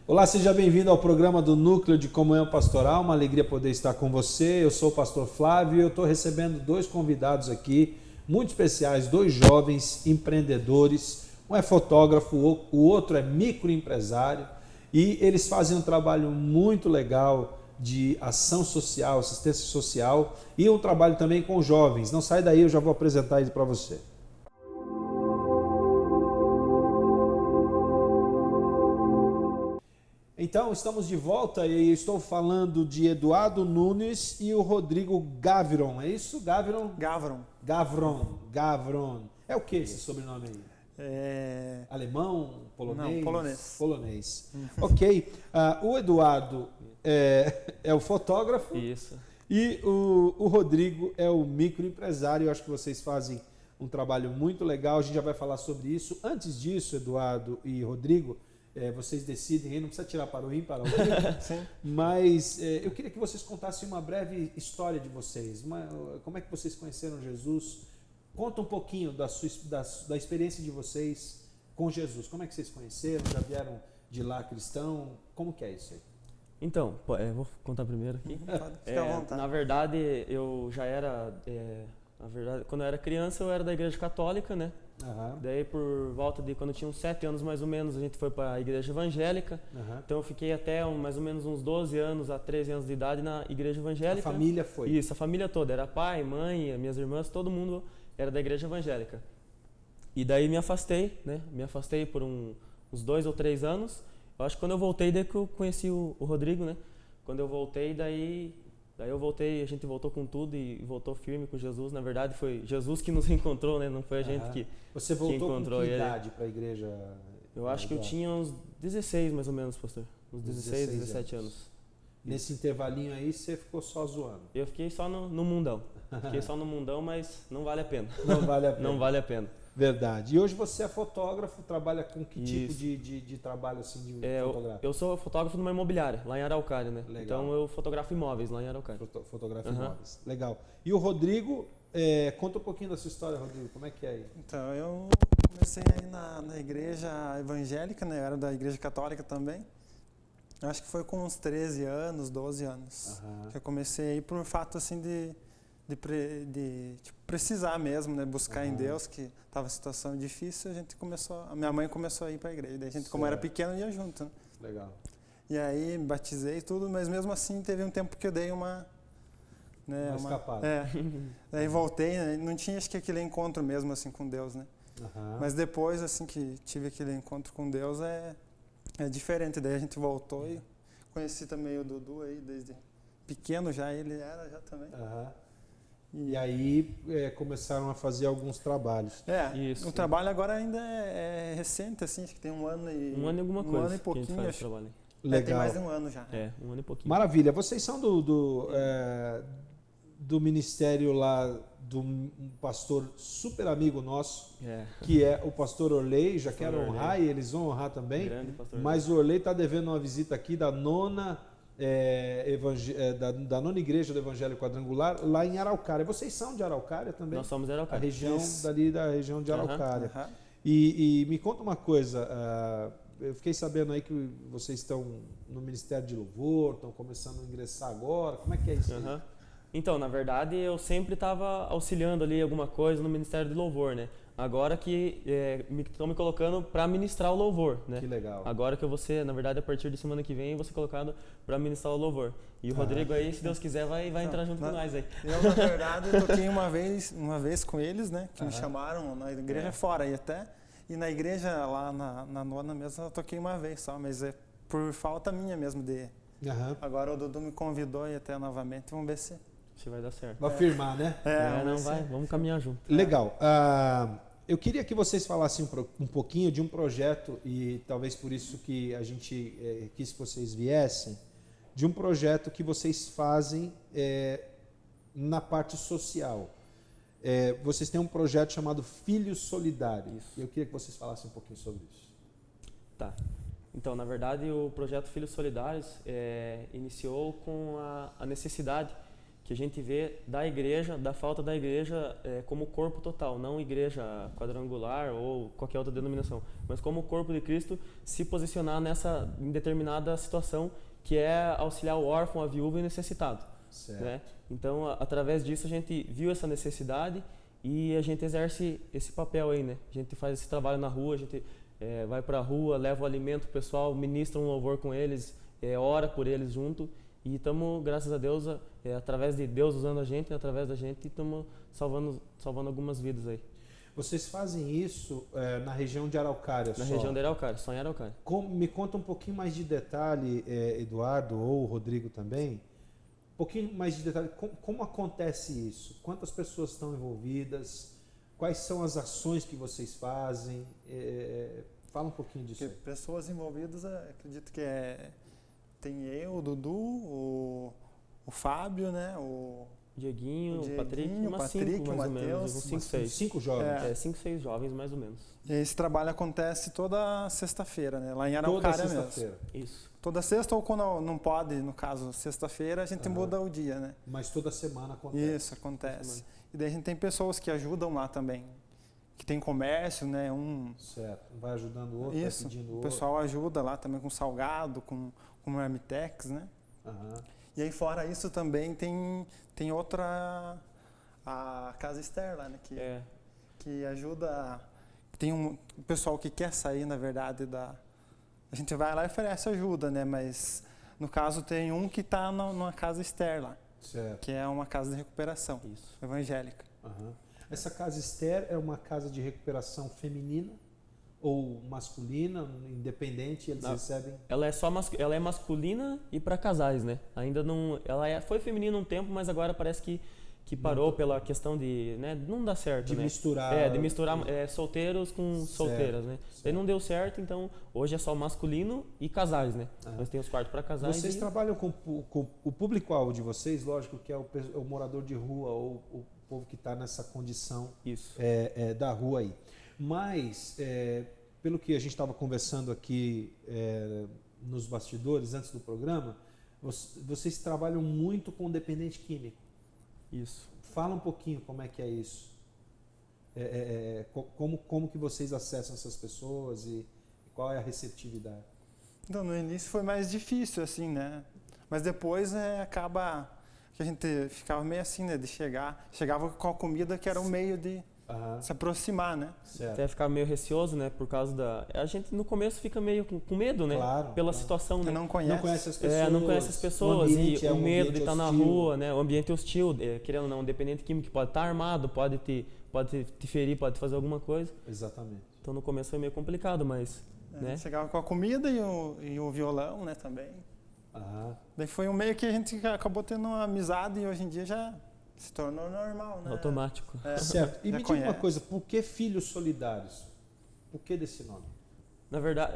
Olá, seja bem-vindo ao programa do Núcleo de Comunhão Pastoral. Uma alegria poder estar com você. Eu sou o pastor Flávio e eu estou recebendo dois convidados aqui, muito especiais, dois jovens empreendedores. Um é fotógrafo, o outro é microempresário e eles fazem um trabalho muito legal de ação social, assistência social e um trabalho também com jovens. Não sai daí, eu já vou apresentar ele para você. Então, estamos de volta e estou falando de Eduardo Nunes e o Rodrigo Gavron. É isso, Gavron? Gavron. É o que esse sobrenome aí? Alemão? Polonês? Não, polonês. Polonês. Ok. O Eduardo é o fotógrafo. Isso. E o Rodrigo é o microempresário. Eu acho que vocês fazem um trabalho muito legal. A gente já vai falar sobre isso. Antes disso, Eduardo e Rodrigo, vocês decidem aí, não precisa tirar para o ímpar, Sim. mas eu queria que vocês contassem uma breve história de vocês. Como é que vocês conheceram Jesus? Conta um pouquinho da experiência de vocês com Jesus. Como é que vocês conheceram? Já vieram de lá cristão? Como que é isso aí? Então, vou contar primeiro aqui. Fica à vontade. Na verdade, eu já era... quando eu era criança, eu era da igreja católica, né? Aham. Daí, por volta de quando eu tinha uns 7 anos mais ou menos, a gente foi para a igreja evangélica. Aham. Então, eu fiquei até mais ou menos uns 12 anos a 13 anos de idade na igreja evangélica. A família foi? Isso, a família toda. Era pai, mãe, minhas irmãs, todo mundo era da igreja evangélica. E daí me afastei, né? Me afastei por uns 2 ou 3 anos. Eu acho que quando eu voltei, daí que eu conheci o Rodrigo, né? Quando eu voltei, daí eu voltei, a gente voltou com tudo e voltou firme com Jesus. Na verdade, foi Jesus que nos encontrou, né? Não foi a gente que Você voltou encontrou com que ele. idade para a igreja? Eu acho que eu tinha uns 16 mais ou menos, pastor. Uns 16, 17 anos. Nesse intervalinho aí, você ficou só zoando? Eu fiquei só no mundão. Fiquei só no mundão, mas não vale a pena. Não vale a pena. Não vale a pena. Verdade. E hoje você é fotógrafo, trabalha com que tipo Isso. de trabalho assim de fotográfico? Eu sou fotógrafo numa imobiliária, lá em Araucária, né? Legal. Então eu fotografo imóveis lá em Araucária. Fotografa Aham. imóveis. Legal. E o Rodrigo, conta um pouquinho da sua história, Rodrigo. Como é que é aí? Então, eu comecei aí na igreja evangélica, né? Eu era da igreja católica também. Acho que foi com uns 13 anos, 12 anos. Aham. Que eu comecei aí por fato, assim, de tipo, precisar mesmo, né? Buscar em Deus, que estava situação difícil. A minha mãe começou a ir para a igreja. Daí a gente, como era pequeno, ia junto, né? Legal. E aí, me batizei e tudo, mas mesmo assim teve um tempo que eu dei uma escapada. Daí voltei, né? Não tinha, acho que aquele encontro mesmo, assim, com Deus, né? Aham. Mas depois, assim, que tive aquele encontro com Deus, é diferente. Daí a gente voltou e conheci também o Dudu aí, desde pequeno já, ele era já também. Aham. E aí começaram a fazer alguns trabalhos. Isso. O trabalho agora ainda é recente, assim, acho que tem um ano e... Um ano e alguma coisa. Um ano e que a gente pouquinho, faz acho. trabalho. Legal. Tem mais de um ano já. Um ano e pouquinho. Maravilha. Vocês são do ministério lá de um pastor super amigo nosso, que é o pastor Orley. Já quero honrar e eles vão honrar também. Grande pastor. Mas o Orley está devendo uma visita aqui da nona igreja do Evangelho Quadrangular lá em Araucária. Vocês são de Araucária também? Nós somos de A Araucária. região dali da região de Araucária. Aham. E me conta uma coisa, eu fiquei sabendo aí que vocês estão no Ministério de Louvor, estão começando a ingressar agora, como é que é isso aí? Aham. Então, na verdade, eu sempre estava auxiliando ali alguma coisa no Ministério de Louvor, né? Agora que estão me colocando para ministrar o louvor, né? Que legal. Agora que eu vou ser, na verdade, a partir de semana que vem, eu vou ser colocado para ministrar o louvor. E o Rodrigo aí, se Deus quiser, vai entrar junto com nós aí. Eu, na verdade, eu toquei uma vez com eles, né? Que me chamaram na igreja fora e até. E na igreja lá na nona mesmo, eu toquei uma vez só, mas é por falta minha mesmo de... Aham. Agora o Dudu me convidou e até novamente, vamos ver se... Se vai dar certo. Vai firmar, né? Não vai, vamos caminhar junto. Legal. Eu queria que vocês falassem um pouquinho de um projeto, e talvez por isso que a gente quis que vocês viessem, de um projeto que vocês fazem na parte social. Vocês têm um projeto chamado Filhos Solidários. Isso. Eu queria que vocês falassem um pouquinho sobre isso. Tá. Então, na verdade, o projeto Filhos Solidários iniciou com a necessidade que a gente vê da igreja, da falta da igreja como corpo total, não igreja quadrangular ou qualquer outra denominação, mas como o corpo de Cristo se posicionar em determinada situação, que é auxiliar o órfão, a viúva e o necessitado. Né? Então, através disso, a gente viu essa necessidade e a gente exerce esse papel aí, né? A gente faz esse trabalho na rua, a gente vai para a rua, leva o alimento pro pessoal, ministra um louvor com eles, ora por eles junto. E estamos, graças a Deus, através de Deus usando a gente, através da gente, estamos salvando algumas vidas aí. Vocês fazem isso na região de Araucária só? Na região de Araucária, só em Araucária. Me conta um pouquinho mais de detalhe, Eduardo, ou o Rodrigo também, um pouquinho mais de detalhe, como acontece isso? Quantas pessoas estão envolvidas? Quais são as ações que vocês fazem? Fala um pouquinho disso aí. Pessoas envolvidas, acredito que tem eu, o Dudu, o Fábio, né? O Dieguinho, o Patrick, o Patrick, o Matheus. Uns 5, 6. 5 jovens. 5, 6 jovens, mais ou menos. E esse trabalho acontece toda sexta-feira, né? Lá em Araucária Toda mesmo. sexta-feira. Isso. Toda sexta ou quando não pode, no caso, sexta-feira, a gente muda o dia, né? Mas toda semana acontece. Isso, acontece. E daí a gente tem pessoas que ajudam lá também. Que tem comércio, né? Certo. Um vai ajudando o outro, Isso, vai pedindo o o outro. pessoal ajuda lá também com salgado, com marmitex, né? E aí fora isso também tem outra, a Casa Esther lá, né? Que ajuda, tem um pessoal que quer sair, na verdade, a gente vai lá e oferece ajuda, né? Mas no caso tem um que está numa Casa Esther lá, certo. Que é uma casa de recuperação evangélica. Essa Casa Esther é uma casa de recuperação feminina ou masculina, independente, eles recebem? Ela é masculina e para casais, né? Ainda não, foi feminina um tempo, mas agora parece que parou pela questão de, né, não dá certo, de né? misturar. De misturar solteiros com solteiras, né? Daí não deu certo, então hoje é só masculino e casais, né? Nós temos quarto para casais. Vocês trabalham com o público-alvo de vocês, lógico que é o morador de rua ou o povo que está nessa condição da rua aí. Mas, pelo que a gente estava conversando aqui nos bastidores, antes do programa, vocês trabalham muito com dependente químico. Isso. Fala um pouquinho como é que é isso. Como que vocês acessam essas pessoas e qual é a receptividade? Então, no início foi mais difícil, assim, né? Mas depois acaba que a gente ficava meio assim, né? Chegava com a comida que era um meio de se aproximar, né? Certo. Até ficava meio receoso, né? Por causa a gente no começo fica meio com medo, né? Claro, pela situação, né? Não conhece as pessoas. Não conhece as pessoas e o medo de estar na hostil. rua, né? O ambiente hostil, querendo ou não, um dependente químico que pode estar armado, pode te ferir, pode fazer alguma coisa. Exatamente. Então no começo foi meio complicado, mas... né? Chegava com a comida e o violão, né, também. Daí foi um meio que a gente acabou tendo uma amizade e hoje em dia já se tornou normal, né? Automático. Certo. E me diga uma coisa, por que Filhos Solidários? Por que desse nome? Na verdade,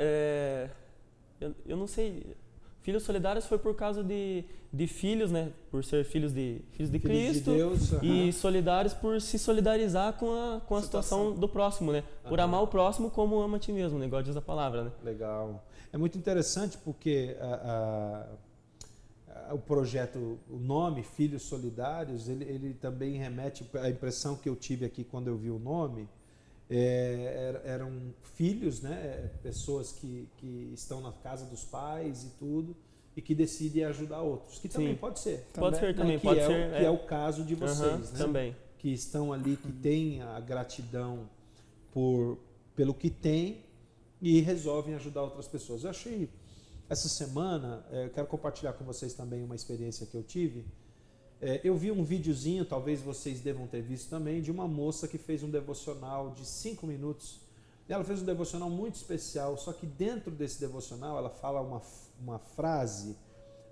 eu não sei. Filhos Solidários foi por causa de filhos, né? Por ser filhos de Cristo. De Deus, e solidários por se solidarizar com a situação do próximo, né? Por amar o próximo como ama a ti mesmo, né? Igual diz a palavra, né? Legal. É muito interessante porque o projeto, o nome Filhos Solidários, ele também remete, a impressão que eu tive aqui quando eu vi o nome, eram filhos, né, pessoas que estão na casa dos pais e tudo, e que decidem ajudar outros, que também pode ser. Pode ser também, que pode é ser. Que é o caso de vocês, né? Também. Que estão ali, que têm a gratidão pelo que têm e resolvem ajudar outras pessoas. Eu achei, essa semana, eu quero compartilhar com vocês também uma experiência que eu tive. Eu vi um videozinho, talvez vocês devam ter visto também, de uma moça que fez um devocional de 5 minutos. Ela fez um devocional muito especial, só que dentro desse devocional ela fala uma frase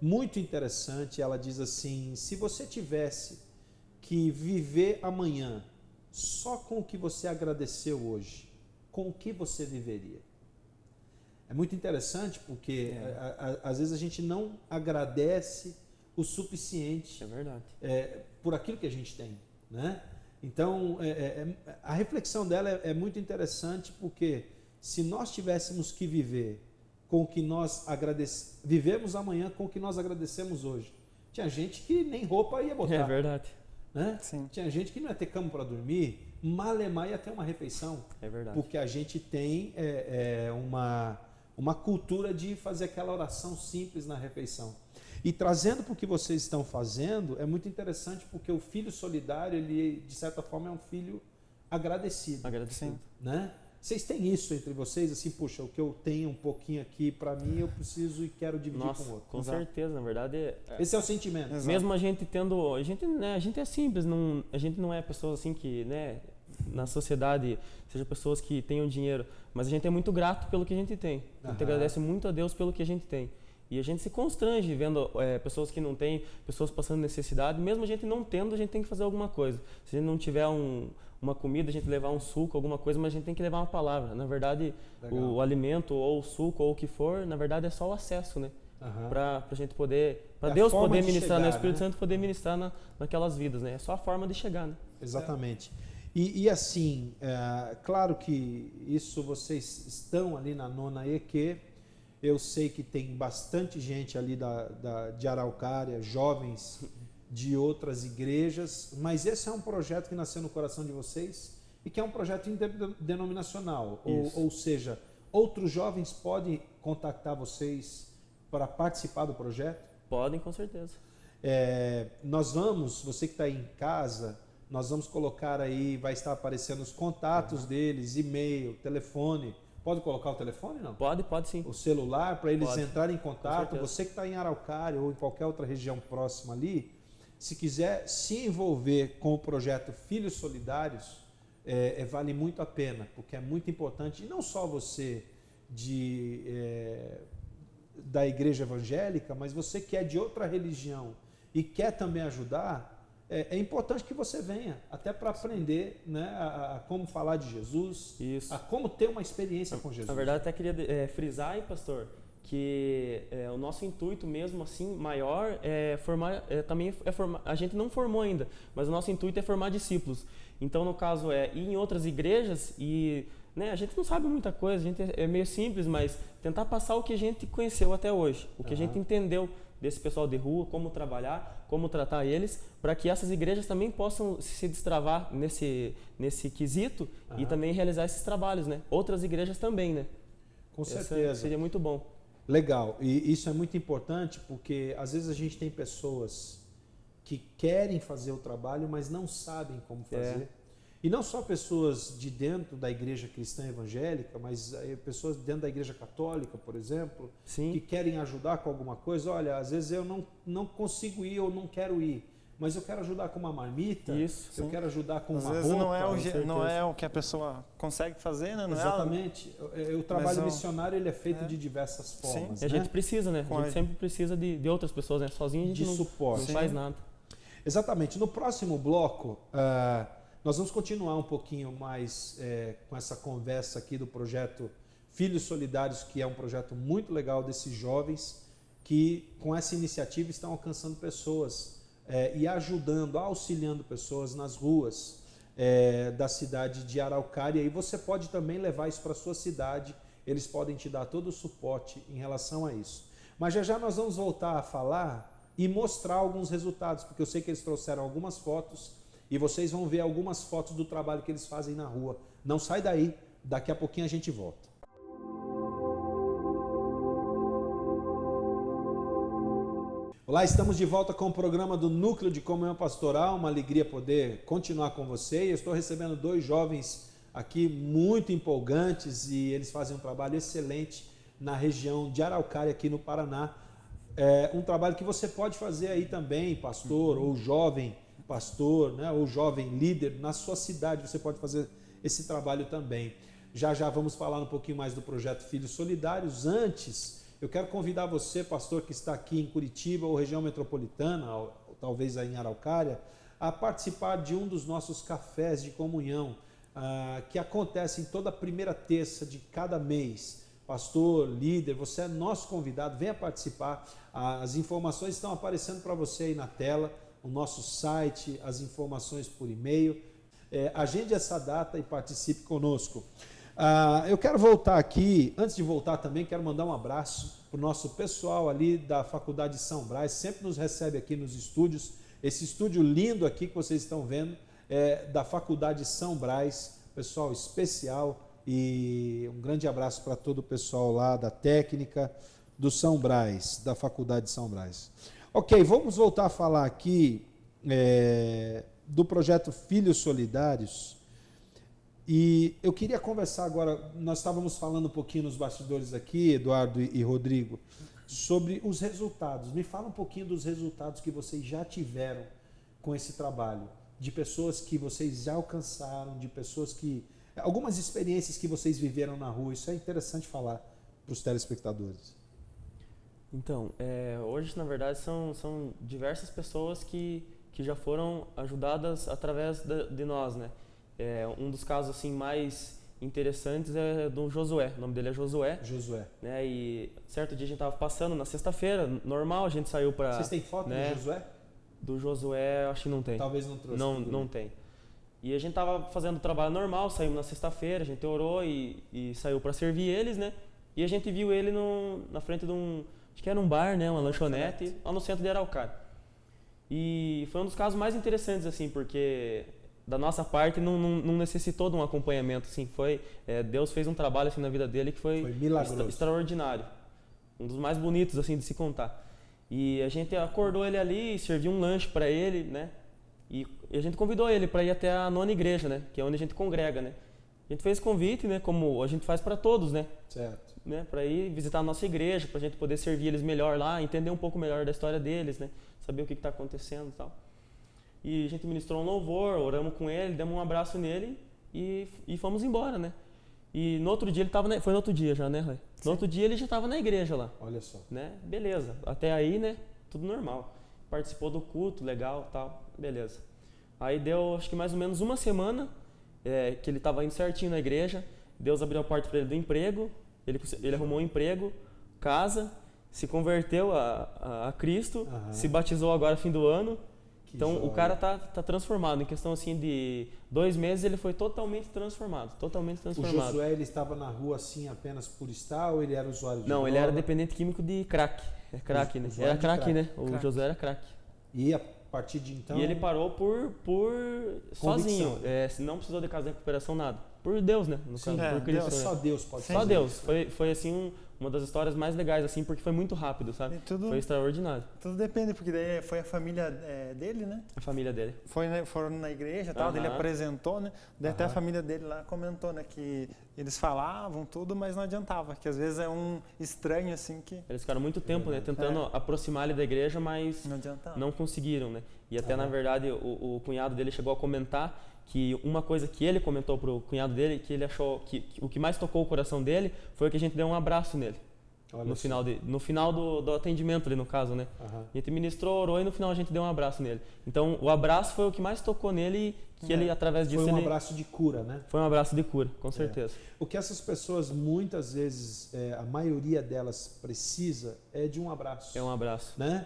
muito interessante. Ela diz assim: se você tivesse que viver amanhã só com o que você agradeceu hoje, com o que você viveria? É muito interessante porque às vezes a gente não agradece o suficiente por aquilo que a gente tem, né? Então, a reflexão dela é muito interessante porque se nós tivéssemos que viver com o que nós vivemos amanhã com o que nós agradecemos hoje, tinha gente que nem roupa ia botar. É verdade. Né? Sim. Tinha gente que não ia ter cama para dormir, malemar ia ter uma refeição. É verdade. Porque a gente tem uma cultura de fazer aquela oração simples na refeição. E trazendo para o que vocês estão fazendo, é muito interessante porque o filho solidário, ele de certa forma é um filho agradecido. Agradecido. Né? Vocês têm isso entre vocês, assim, puxa, o que eu tenho um pouquinho aqui para mim, eu preciso e quero dividir Nossa, com o outro. com certeza, na verdade. Esse é o sentimento. Exato. Mesmo a gente tendo, a gente é simples, a gente não é pessoas assim que, né, na sociedade, seja pessoas que tenham dinheiro, mas a gente é muito grato pelo que a gente tem. A gente agradece muito a Deus pelo que a gente tem. E a gente se constrange vendo pessoas que não têm, pessoas passando necessidade. Mesmo a gente não tendo, a gente tem que fazer alguma coisa. Se a gente não tiver uma comida, a gente levar um suco, alguma coisa, mas a gente tem que levar uma palavra. Na verdade, o alimento ou o suco ou o que for, na verdade é só o acesso, né? Para a gente poder, para Deus poder ministrar, né? O Espírito Santo poder ministrar naquelas vidas, né? É só a forma de chegar, né? Exatamente. E assim, claro que isso vocês estão ali na Nona EQ. Eu sei que tem bastante gente ali de Araucária, jovens de outras igrejas, mas esse é um projeto que nasceu no coração de vocês e que é um projeto interdenominacional. Ou seja, outros jovens podem contactar vocês para participar do projeto? Podem, com certeza. Nós vamos, você que está aí em casa, nós vamos colocar aí, vai estar aparecendo os contatos deles, e-mail, telefone. Pode colocar o telefone, não? Pode sim. O celular, para eles entrarem em Com contato. certeza. Você que está em Araucária ou em qualquer outra região próxima ali, se quiser se envolver com o projeto Filhos Solidários, vale muito a pena, porque é muito importante, e não só você da igreja evangélica, mas você que é de outra religião e quer também ajudar, é importante que você venha, até para aprender, né, a como falar de Jesus, Isso. a como ter uma experiência com Jesus. Na verdade, até queria frisar aí, pastor, que o nosso intuito mesmo assim maior é formar, a gente não formou ainda, mas o nosso intuito é formar discípulos. Então, no caso, ir em outras igrejas e, né, a gente não sabe muita coisa, a gente é meio simples, mas tentar passar o que a gente conheceu até hoje, o que a gente entendeu desse pessoal de rua, como trabalhar, como tratar eles, para que essas igrejas também possam se destravar nesse quesito e também realizar esses trabalhos, né? Outras igrejas também, né? Com certeza. Seria muito bom. Legal, e isso é muito importante porque às vezes a gente tem pessoas que querem fazer o trabalho, mas não sabem como fazer. E não só pessoas de dentro da igreja cristã evangélica, mas pessoas dentro da igreja católica, por exemplo, que querem ajudar com alguma coisa. Olha, às vezes eu não consigo ir ou não quero ir, mas eu quero ajudar com uma marmita, eu quero ajudar com uma roupa. Às vezes não é o que a pessoa consegue fazer, né? Não exatamente. O trabalho missionário ele é feito de diversas formas. Sim. A gente precisa, né? A gente sempre precisa de outras pessoas, né? Sozinho a gente não faz nada. Exatamente. No próximo bloco, nós vamos continuar um pouquinho mais com essa conversa aqui do projeto Filhos Solidários, que é um projeto muito legal desses jovens que com essa iniciativa estão alcançando pessoas e ajudando, auxiliando pessoas nas ruas da cidade de Araucária. E você pode também levar isso para a sua cidade, eles podem te dar todo o suporte em relação a isso. Mas já nós vamos voltar a falar e mostrar alguns resultados, porque eu sei que eles trouxeram algumas fotos e vocês vão ver algumas fotos do trabalho que eles fazem na rua. Não sai daí, daqui a pouquinho a gente volta. Olá, estamos de volta com o programa do Núcleo de Comunhão Pastoral, uma alegria poder continuar com você. Eu estou recebendo 2 jovens aqui muito empolgantes e eles fazem um trabalho excelente na região de Araucária, aqui no Paraná. Um trabalho que você pode fazer aí também, pastor, ou jovem pastor, né, ou jovem líder, na sua cidade você pode fazer esse trabalho também. Já vamos falar um pouquinho mais do projeto Filhos Solidários. Antes, eu quero convidar você, pastor, que está aqui em Curitiba ou região metropolitana, ou talvez aí em Araucária, a participar de um dos nossos cafés de comunhão, que acontecem toda primeira terça de cada mês. Pastor, líder, você é nosso convidado, venha participar. As informações estão aparecendo para você aí na tela, o nosso site, as informações por e-mail. Agende essa data e participe conosco. Eu quero voltar aqui, antes de voltar também, quero mandar um abraço para o nosso pessoal ali da Faculdade de São Brás, sempre nos recebe aqui nos estúdios, esse estúdio lindo aqui que vocês estão vendo, é da Faculdade de São Brás, pessoal especial, e um grande abraço para todo o pessoal lá da técnica do São Brás, da Faculdade de São Brás. Ok, vamos voltar a falar aqui do projeto Filhos Solidários. E eu queria conversar agora, nós estávamos falando um pouquinho nos bastidores aqui, Eduardo e Rodrigo, sobre os resultados. Me fala um pouquinho dos resultados que vocês já tiveram com esse trabalho, de pessoas que vocês já alcançaram, de pessoas que... algumas experiências que vocês viveram na rua, isso é interessante falar para os telespectadores. Então, hoje, na verdade, são diversas pessoas que já foram ajudadas através de nós, né? Um dos casos assim mais interessantes é do Josué. O nome dele é Josué. Josué. Né? E certo dia a gente estava passando na sexta-feira, normal, a gente saiu para... Vocês têm foto, né, do Josué? Do Josué, acho que não tem. Talvez não trouxe. Não tem. E a gente estava fazendo o trabalho normal, saímos na sexta-feira, a gente orou e saiu para servir eles, né? E a gente viu ele na frente de acho que era um bar, né? Uma lanchonete, lá no centro de Araucária. E foi um dos casos mais interessantes, assim, porque... da nossa parte não necessitou de um acompanhamento, assim, Deus fez um trabalho assim na vida dele que foi extraordinário, um dos mais bonitos assim de se contar. E a gente acordou ele ali, serviu um lanche para ele, né? E a gente convidou ele para ir até a 9ª igreja, né? Que é onde a gente congrega, né? A gente fez convite, né? Como a gente faz para todos, né? Certo. Né? Para ir visitar a nossa igreja, para a gente poder servir eles melhor lá, entender um pouco melhor da história deles, né? Saber o que está acontecendo e tal. E a gente ministrou um louvor, oramos com ele, demos um abraço nele e fomos embora, né? E no outro dia ele estava... Foi no outro dia já, né, Rai? No outro dia ele já estava na igreja lá. Olha só. Né? Beleza. Até aí, né? Tudo normal. Participou do culto, legal, tal. Beleza. Aí deu, acho que mais ou menos uma semana que ele estava indo certinho na igreja. Deus abriu a porta para ele do emprego. Ele arrumou um emprego, casa, se converteu a Cristo, se batizou agora no fim do ano. Então o cara tá transformado. Em questão assim de 2 meses ele foi totalmente transformado. O Josué, ele estava na rua assim apenas por estar ou ele era usuário de droga? Não, ele era dependente químico de crack. É crack, né? Era crack, né? O Josué era crack. E a partir de então... E ele parou por sozinho. Não precisou de casa de recuperação, nada. Por Deus, né? No caso, por Cristo. Só Deus pode fazer. Só Deus. Foi assim uma das histórias mais legais, assim, porque foi muito rápido, sabe? Foi extraordinário. Tudo depende, porque daí foi a família dele, né? A família dele. Foram na igreja e tal, ele apresentou, né? Daí até a família dele lá comentou, né? Que eles falavam tudo, mas não adiantava, que às vezes é um estranho, assim, que... Eles ficaram muito tempo, né? Tentando aproximar ele da igreja, mas não conseguiram, né? E até, na verdade, o cunhado dele chegou a comentar que uma coisa que ele comentou pro cunhado dele, que ele achou que o que mais tocou o coração dele foi que a gente deu um abraço nele. No final do atendimento ali, no caso, né? A gente ministrou, orou e no final a gente deu um abraço nele. Então, o abraço foi o que mais tocou nele e que ele, através disso... Foi um abraço de cura, né? Foi um abraço de cura, com certeza. O que essas pessoas, muitas vezes, a maioria delas precisa é de um abraço. É um abraço. Né?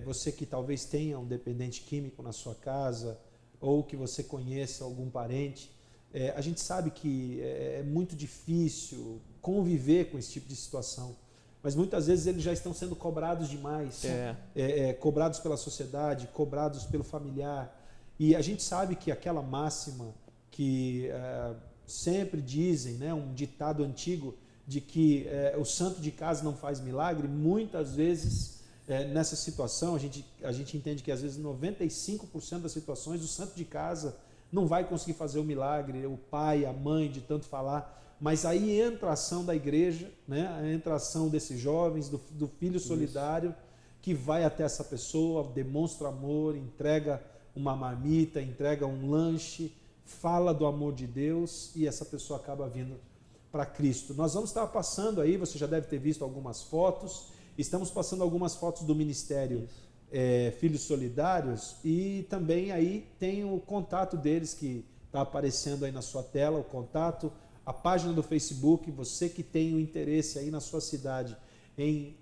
Você que talvez tenha um dependente químico na sua casa, ou que você conheça algum parente, a gente sabe que é muito difícil conviver com esse tipo de situação, mas muitas vezes eles já estão sendo cobrados demais, cobrados pela sociedade, cobrados pelo familiar, e a gente sabe que aquela máxima que sempre dizem, né, um ditado antigo, de que o santo de casa não faz milagre, muitas vezes... nessa situação, a gente entende que às vezes 95% das situações o santo de casa não vai conseguir fazer o milagre, o pai, a mãe, de tanto falar, mas aí entra a ação da igreja, né? Entra a ação desses jovens, do filho solidário, que vai até essa pessoa, demonstra amor, entrega uma marmita, entrega um lanche, fala do amor de Deus e essa pessoa acaba vindo para Cristo. Nós vamos estar passando aí, você já deve ter visto algumas fotos. Estamos passando algumas fotos do Ministério Filhos Solidários e também aí tem o contato deles que está aparecendo aí na sua tela, o contato, a página do Facebook, você que tem o interesse aí na sua cidade em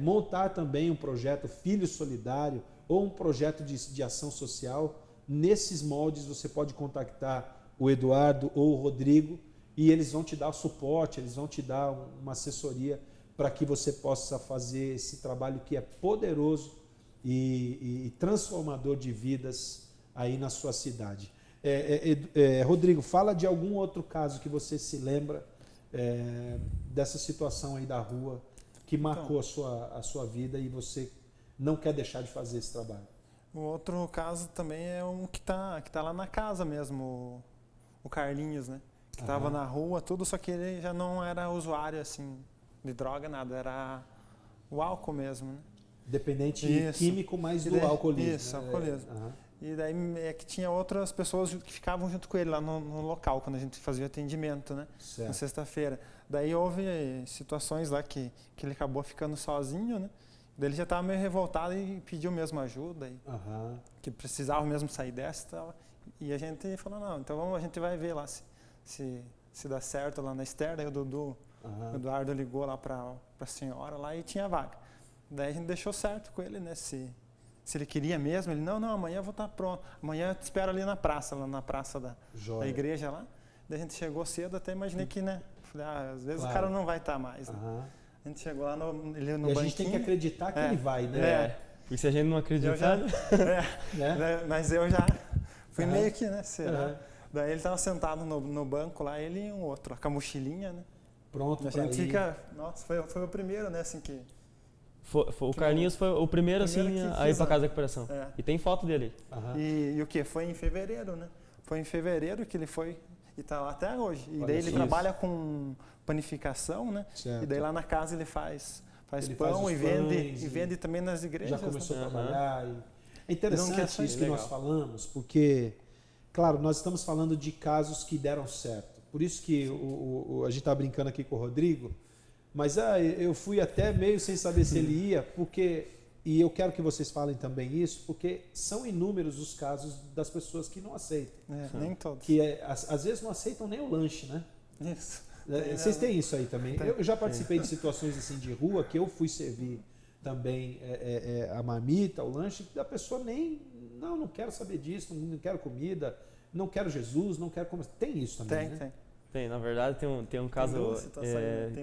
montar também um projeto Filho Solidário ou um projeto de ação social, nesses moldes você pode contactar o Eduardo ou o Rodrigo e eles vão te dar suporte, eles vão te dar uma assessoria para que você possa fazer esse trabalho que é poderoso e transformador de vidas aí na sua cidade. Rodrigo, fala de algum outro caso que você se lembra dessa situação aí da rua que marcou a sua vida e você não quer deixar de fazer esse trabalho. O outro caso também é um que tá lá na casa mesmo, o Carlinhos, né? Que estava na rua, tudo, só que ele já não era usuário assim de droga, nada, era o álcool mesmo, né? Dependente químico, mas do alcoolismo. Isso, alcoolismo. E daí é que tinha outras pessoas que ficavam junto com ele lá no local, quando a gente fazia atendimento, né? Certo. Na sexta-feira. Daí houve situações lá que ele acabou ficando sozinho, né? Daí ele já estava meio revoltado e pediu mesmo ajuda, que precisava mesmo sair dessa e tal. E a gente falou, não, então a gente vai ver lá se dá certo lá na Esther. Daí o Dudu, o Eduardo ligou lá para a senhora lá e tinha vaga. Daí a gente deixou certo com ele, né? Se ele queria mesmo, ele, não, amanhã eu vou estar pronto. Amanhã eu te espero ali na praça da igreja lá. Daí a gente chegou cedo, até imaginei que, né? Falei, às vezes o cara não vai estar mais, né? A gente chegou lá no banquinho. A gente tem que acreditar que ele vai, né? Porque se a gente não acreditar... Mas eu já fui meio que, né? Será? Daí ele estava sentado no banco lá, ele e um outro, com a mochilinha, né? Pronto pra ir. A gente fica... Nossa, foi o primeiro, né? Assim que... O Carlinhos foi o primeiro assim, a ir para casa da recuperação. E tem foto dele. E o que? Foi em fevereiro, né? Foi em fevereiro que ele foi e está lá até hoje. E daí ele trabalha com panificação, né? Certo. E daí lá na casa ele faz pão e vende também nas igrejas. Já começou a trabalhar. É interessante isso que nós falamos, porque, claro, nós estamos falando de casos que deram certo. Por isso que a gente está brincando aqui com o Rodrigo, mas eu fui até meio sem saber se ele ia, e eu quero que vocês falem também isso, porque são inúmeros os casos das pessoas que não aceitam. Nem todos. Que às vezes não aceitam nem o lanche, né? Isso. Vocês têm isso aí também? Eu já participei de situações assim de rua, que eu fui servir também a marmita, o lanche, que a pessoa não quero saber disso, não quero comida, não quero Jesus, não quero comer. Tem isso também, né? Tem, na verdade tem um caso,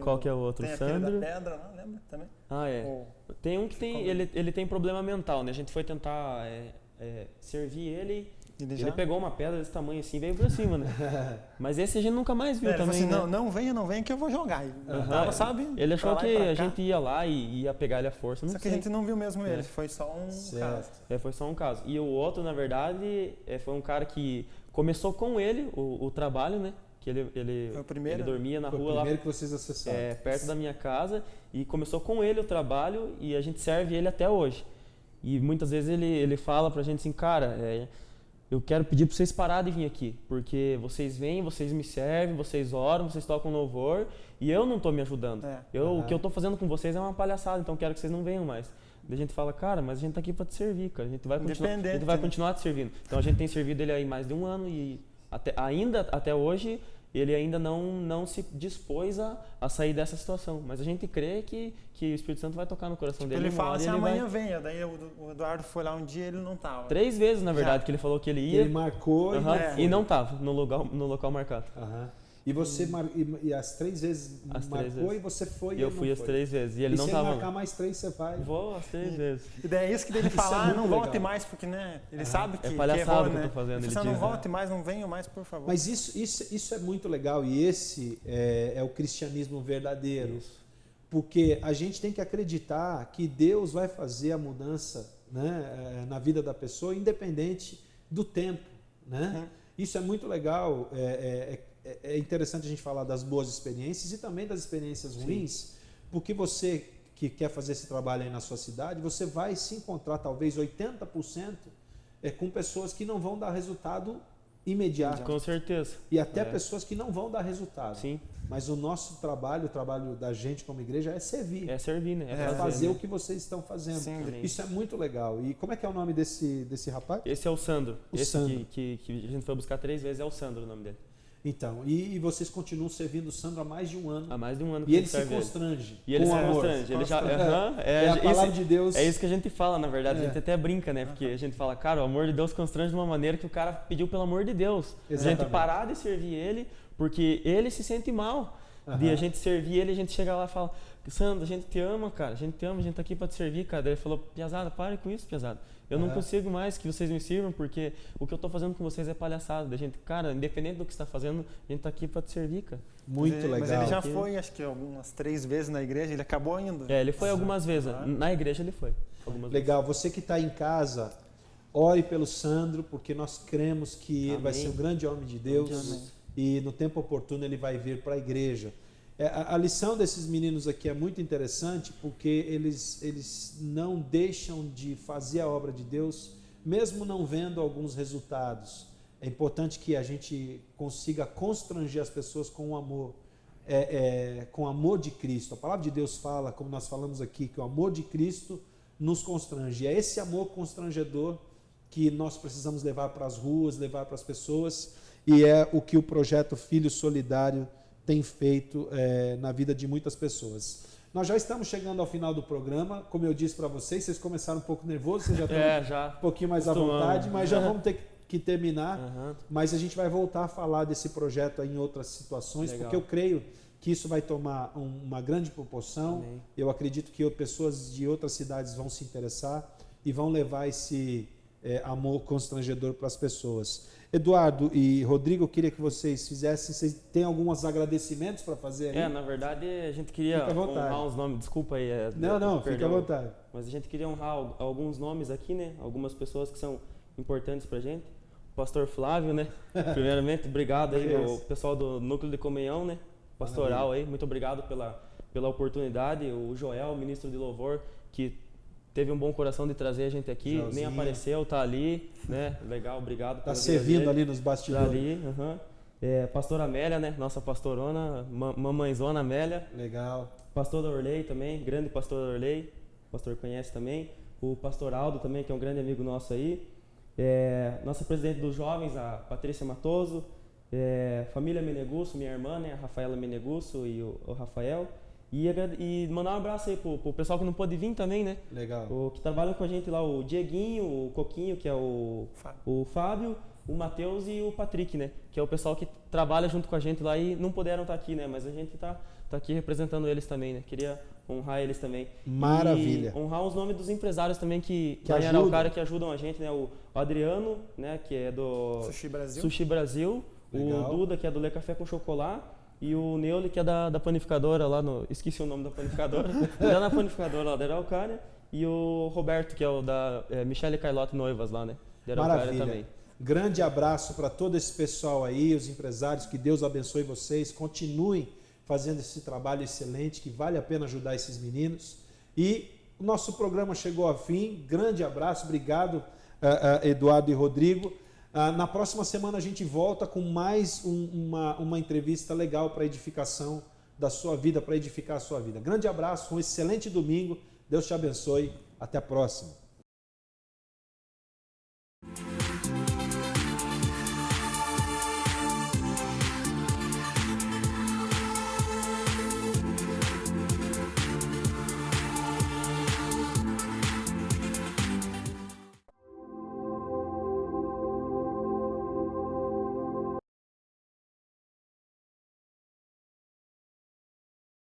qual que é o outro? Tem Sandro. Da pedra, não lembra também? Tem um que ele tem problema mental, né? A gente foi tentar servir ele pegou uma pedra desse tamanho assim e veio pra cima, né? Mas esse a gente nunca mais viu também, assim, né? Não venha que eu vou jogar. Sabe? Ele achou que a gente ia lá e ia pegar ele à força, não sei. Só que a gente não viu mesmo ele, foi só um caso. Foi só um caso. E o outro, na verdade, foi um cara que começou com ele o trabalho, né? Que ele dormia na rua lá, que vocês acessaram. Perto da minha casa, e começou com ele o trabalho e a gente serve ele até hoje. E muitas vezes ele fala pra gente assim, cara, eu quero pedir pra vocês pararem de vir aqui, porque vocês vêm, vocês me servem, vocês oram, vocês tocam louvor e eu não tô me ajudando. O que eu tô fazendo com vocês é uma palhaçada, então eu quero que vocês não venham mais. Daí a gente fala, cara, mas a gente tá aqui pra te servir, cara, a gente vai continuar te servindo. Então a gente tem servido ele aí mais de um ano e até hoje ele ainda não se dispôs a sair dessa situação. Mas a gente crê que o Espírito Santo vai tocar no coração dele. Ele fala assim, amanhã venha. Daí o Eduardo foi lá um dia e ele não estava. 3 vezes, na verdade, que ele falou que ele ia. Ele marcou e não estava no local marcado. E você e as 3 vezes marcou e você foi. E eu fui as 3 vezes. E ele não estava. Se ele marcar mais 3, você vai. Vou as 3 vezes. E daí é isso que ele fala, não volte mais, porque né, ele sabe que palhaçada que eu tô fazendo. Ele não volte mais, não venha mais, por favor. Mas isso é muito legal e esse é o cristianismo verdadeiro. Isso. Porque a gente tem que acreditar que Deus vai fazer a mudança, né, na vida da pessoa, independente do tempo. Né? Isso é muito legal. É interessante a gente falar das boas experiências e também das experiências ruins, porque você que quer fazer esse trabalho aí na sua cidade, você vai se encontrar talvez 80% com pessoas que não vão dar resultado imediato. Com certeza. E até pessoas que não vão dar resultado. Sim. Mas o nosso trabalho, o trabalho da gente como igreja é servir. É servir, né? É fazer o que vocês estão fazendo. Sim. Isso é muito legal. E como é que é o nome desse rapaz? Esse é o Sandro. Sandro. Que a gente foi buscar 3 vezes, é o Sandro o nome dele. Então, e vocês continuam servindo o Sandro há mais de um ano. Há mais de um ano que e ele se constrange. E ele se constrange. Ele já, é a palavra de Deus. É isso que a gente fala, na verdade. A gente até brinca, né? Porque a gente fala, cara, o amor de Deus constrange de uma maneira que o cara pediu pelo amor de Deus. Exatamente. A gente parar de servir ele Porque ele se sente mal de a gente servir ele, a gente chega lá e fala, Sandro, a gente te ama, cara, a gente te ama, a gente tá aqui para te servir, cara. Daí ele falou, piazada, pare com isso, piazada. Eu não consigo mais que vocês me sirvam, porque o que eu tô fazendo com vocês é palhaçada. Da gente, cara, independente do que você tá fazendo, a gente tá aqui para te servir, cara. Muito legal. Mas ele já foi, acho que algumas 3 vezes na igreja, ele acabou indo. Ele foi algumas vezes, na igreja ele foi. Legal, você que está em casa, ore pelo Sandro, porque nós cremos que ele vai ser um grande homem de Deus. Amém. E no tempo oportuno ele vai vir para a igreja. A lição desses meninos aqui é muito interessante, porque eles não deixam de fazer a obra de Deus, mesmo não vendo alguns resultados. É importante que a gente consiga constranger as pessoas com o amor, com o amor de Cristo. A palavra de Deus fala, como nós falamos aqui, que o amor de Cristo nos constrange. É esse amor constrangedor que nós precisamos levar para as ruas, levar para as pessoas, e é o que o projeto Filho Solidário tem feito na vida de muitas pessoas. Nós já estamos chegando ao final do programa, como eu disse para vocês começaram um pouco nervosos, vocês já estão um pouquinho mais à vontade, mas já vamos ter que terminar, mas a gente vai voltar a falar desse projeto em outras situações, porque eu creio que isso vai tomar uma grande proporção. Amém. Eu acredito que pessoas de outras cidades vão se interessar e vão levar esse amor constrangedor para as pessoas. Eduardo e Rodrigo, eu queria que vocês fizessem, vocês têm alguns agradecimentos para fazer aí? Na verdade a gente queria honrar uns nomes, desculpa aí. Não, fica à vontade. Mas a gente queria honrar alguns nomes aqui, né? Algumas pessoas que são importantes para a gente. O pastor Flávio, né? Primeiramente, obrigado aí, o pessoal do Núcleo de Comunhão, né? Pastoral aí, muito obrigado pela oportunidade. O Joel, ministro de louvor, que teve um bom coração de trazer a gente aqui, Joelzinho. Nem apareceu, tá ali, né? Legal, obrigado. Tá servindo ali nos bastidores. Tá ali, Pastora Amélia, né? Nossa pastorona, mamãezona Amélia. Legal. Pastor Orley também, grande pastor Orley, o pastor conhece também. O pastor Aldo também, que é um grande amigo nosso aí. Nossa presidente dos jovens, a Patrícia Matoso. Família Menegusso, minha irmã, né? A Rafaela Menegusso e o Rafael. E mandar um abraço aí pro pessoal que não pôde vir também, né? Legal. Que trabalham com a gente lá, o Dieguinho, o Coquinho, que é o Fábio, o Matheus e o Patrick, né? Que é o pessoal que trabalha junto com a gente lá e não puderam estar aqui, né? Mas a gente tá aqui representando eles também, né? Queria honrar eles também. Maravilha. E honrar os nomes dos empresários também que ajudam. Cara, que ajudam a gente, né? O Adriano, né? Que é do Sushi Brasil. Legal. O Duda, que é do Le Café com Chocolate. E o Neule, que é da panificadora lá esqueci o nome da panificadora. Já na panificadora lá da Araucária. E o Roberto, que é o da Michele Carlotti Noivas lá, né? Da Araucária também. Grande abraço para todo esse pessoal aí, os empresários, que Deus abençoe vocês. Continuem fazendo esse trabalho excelente, que vale a pena ajudar esses meninos. E o nosso programa chegou ao fim. Grande abraço, obrigado, Eduardo e Rodrigo. Na próxima semana a gente volta com mais uma entrevista legal para edificação da sua vida, para edificar a sua vida. Grande abraço, um excelente domingo. Deus te abençoe. Até a próxima.